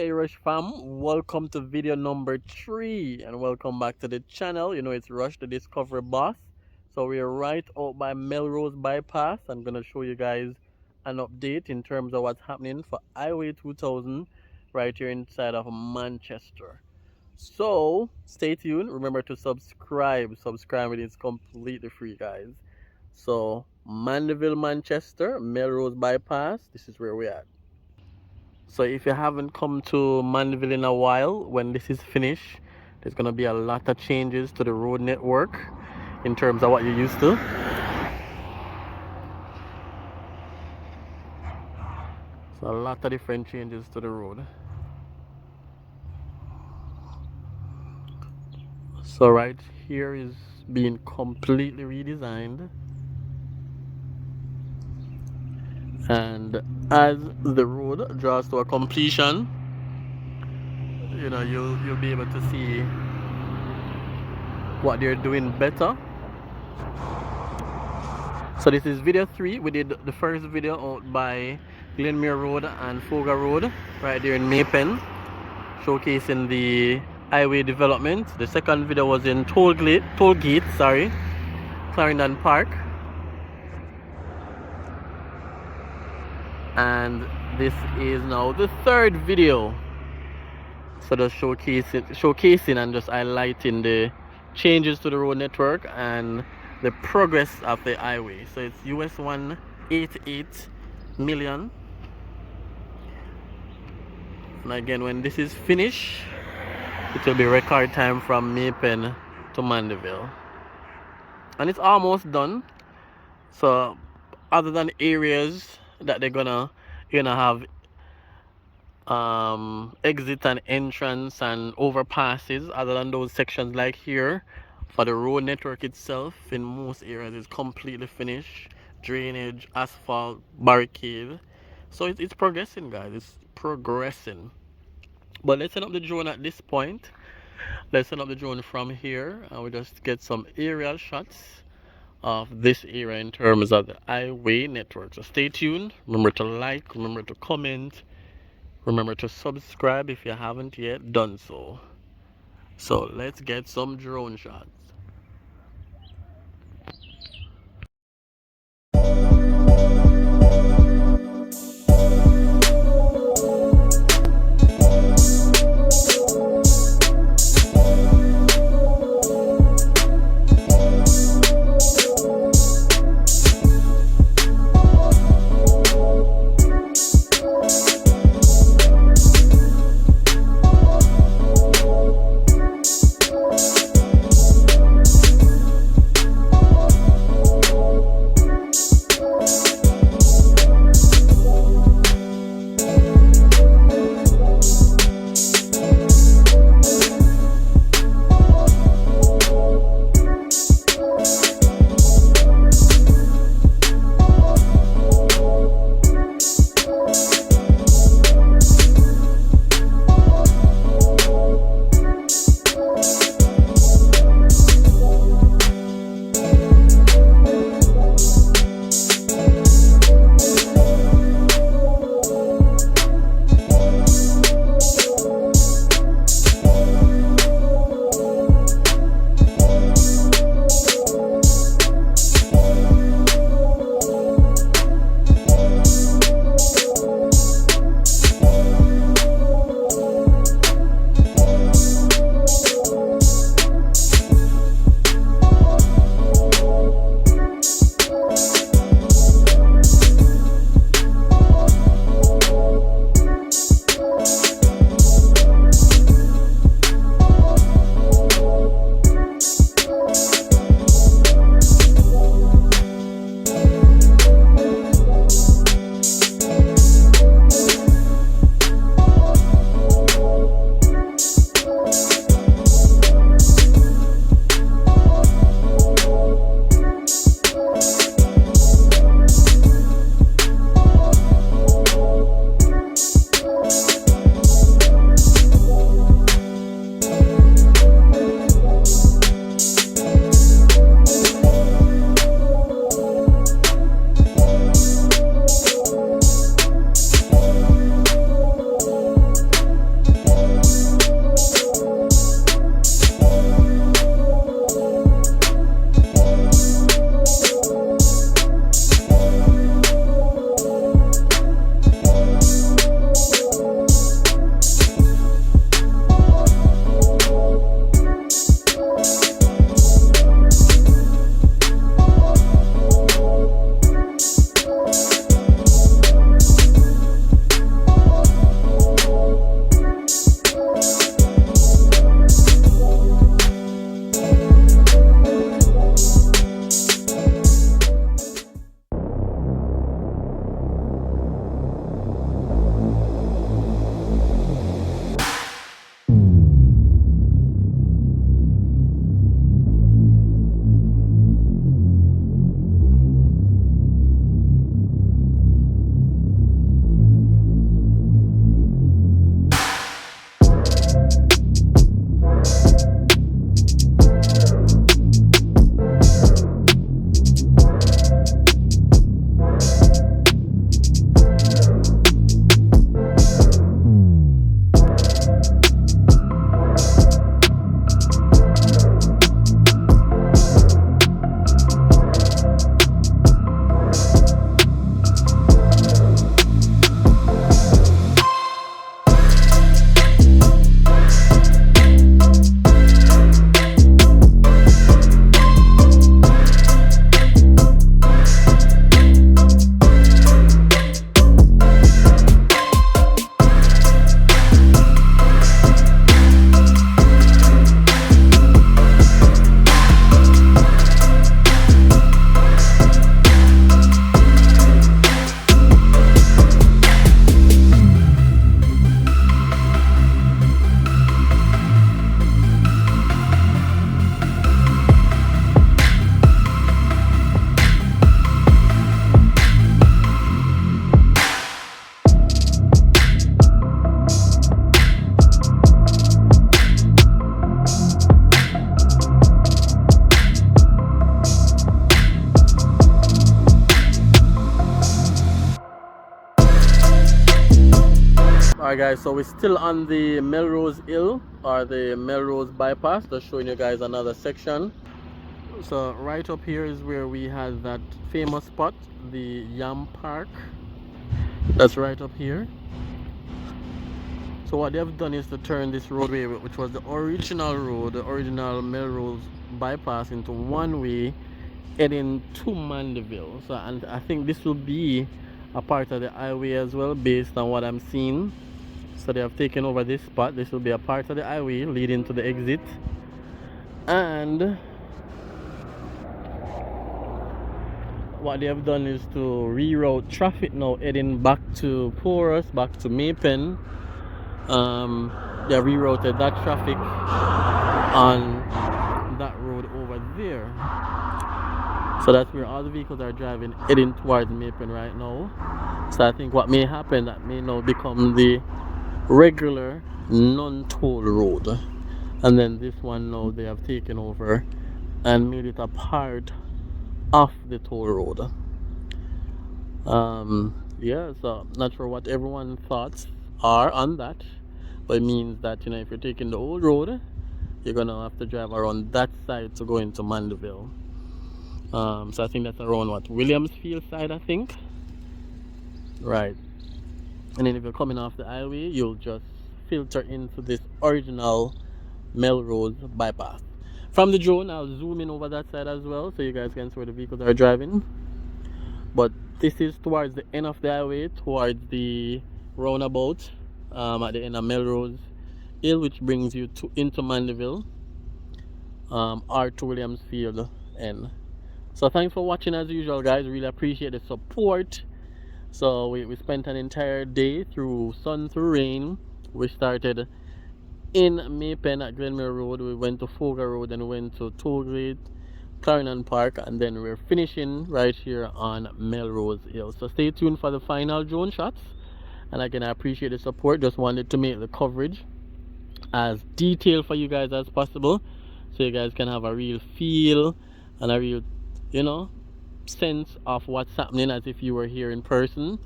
Hey Rush fam, welcome to video number 3 and welcome back to the channel. You know it's Rush the Discovery Boss. So we're right out by Melrose bypass. I'm gonna show you guys an update in terms of what's happening for Highway 2000 right here inside of Manchester. So stay tuned. Remember to subscribe. Subscribing is completely free, guys. So Mandeville, Manchester, Melrose bypass. This is where we're at. So if you haven't come to Mandeville in a while, when this is finished, there's gonna be a lot of changes to the road network in terms of what you're used to. So a lot of different changes to the road. So right here is being completely redesigned. And as the road draws to a completion, you know, you'll be able to see what they're doing better. So this is video 3. We did the first video out by Glenmere Road and Foga Road right there in Maypen, showcasing the highway development. The second video was in Tollgate, Clarendon Park. And this is now the third video. So just showcasing and just highlighting the changes to the road network and the progress of the highway. So it's US 188 million. And again, when this is finished, it will be record time from Maypen to Mandeville. And it's almost done. So other than areas that they're gonna have exit and entrance and overpasses, other than those sections like here, for the road network itself in most areas is completely finished. Drainage, asphalt, barricade. So it's progressing, guys. It's progressing. But let's set up the drone at this point. Let's set up the drone from here and we just get some aerial shots of this area in terms of the highway network. So stay tuned. Remember to like, remember to comment, remember to subscribe if you haven't yet done so. So let's get some drone shots. guys, so we're still on the Melrose Hill or the Melrose bypass, just showing you guys another section. So right up here is where we had that famous spot, the Yam Park. That's right up here. So what they have done is to turn this roadway, which was the original road, the original Melrose bypass, into one way heading to Mandeville. So, and I think this will be a part of the highway as well, based on what I'm seeing. So they have taken over this spot. This will be a part of the highway leading to the exit. And what they have done is to reroute traffic now heading back to Porus, back to Maypen. They have rerouted that traffic on that road over there. So that's where all the vehicles are driving, heading towards Maypen right now. So I think what may happen, that may now become the regular non-toll road. And then this one now they have taken over and made it a part of the toll road. Yeah, so not sure what everyone's thoughts are on that, but it means that, you know, if you're taking the old road, you're gonna have to drive around that side to go into Mandeville. So I think that's around what, Williamsfield side, I think, right? And then if you're coming off the highway, you'll just filter into this original Melrose bypass. From the drone, I'll zoom in over that side as well, so you guys can see where the vehicles are driving. But this is towards the end of the highway, towards the roundabout, at the end of Melrose Hill, which brings you to into Mandeville, or to Williamsfield end. So thanks for watching as usual, guys. Really appreciate the support. So we spent an entire day through sun, through rain. We started in Maypen at Glenmere Road, we went to Fogar Road, and we went to Tollgate, Clarendon Park, and then we're finishing right here on Melrose Hill. So stay tuned for the final drone shots. And again, I appreciate the support. Just wanted to make the coverage as detailed for you guys as possible, so you guys can have a real feel and a real, you know, sense of what's happening as if you were here in person,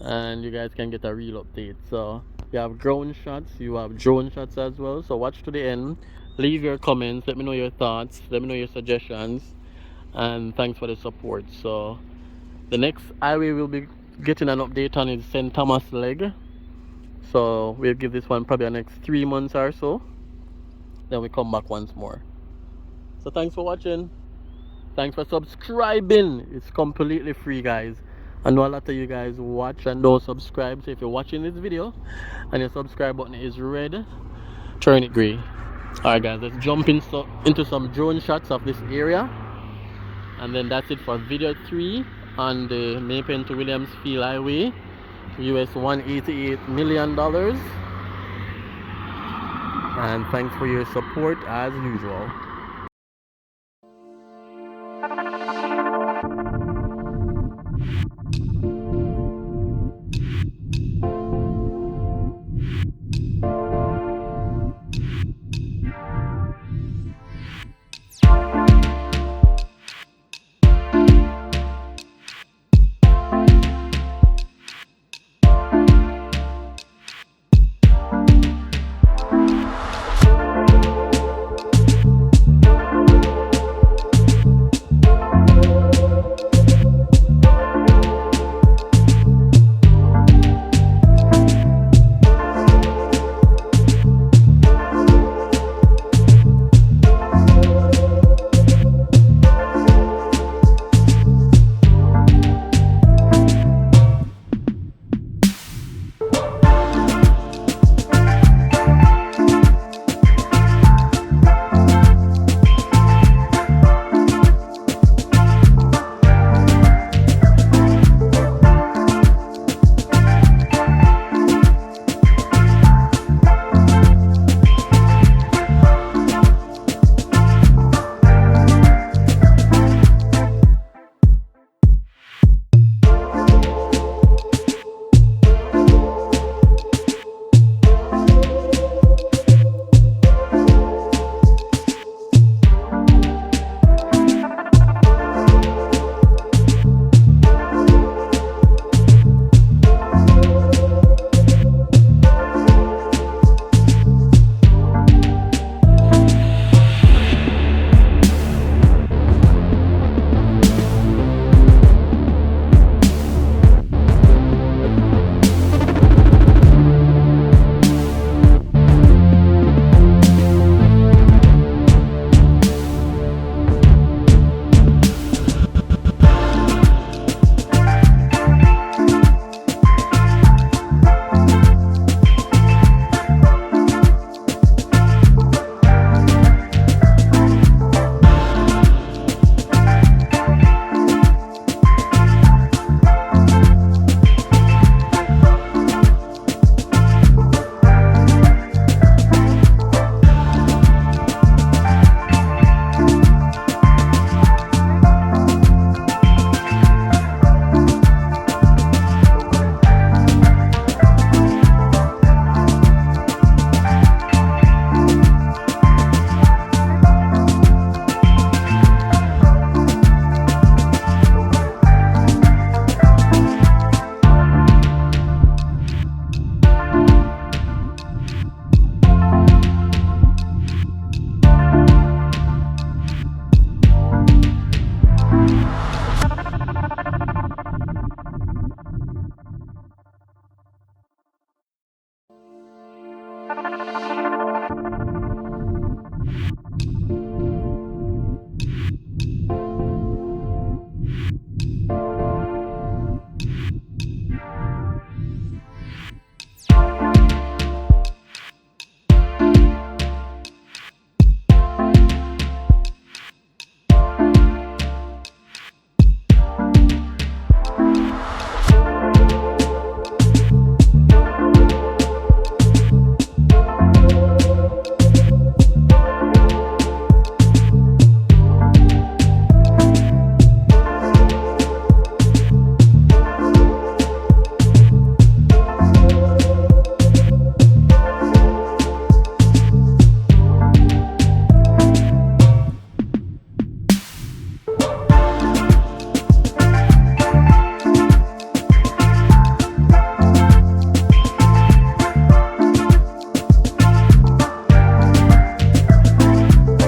and you guys can get a real update. So you have ground shots, you have drone shots as well, so watch to the end, leave your comments, let me know your thoughts, let me know your suggestions, and thanks for the support. So the next highway we'll be getting an update on is St. Thomas Leg, so we'll give this one probably the next 3 months or so, then we come back once more. So thanks for watching, thanks for subscribing. It's completely free, guys. I know a lot of you guys watch and don't subscribe, so if you're watching this video and your subscribe button is red, turn it gray. Alright guys, let's jump into some drone shots of this area, and then that's it for video 3 on the Maypen to Williamsfield Highway, US $188 million. And thanks for your support as usual.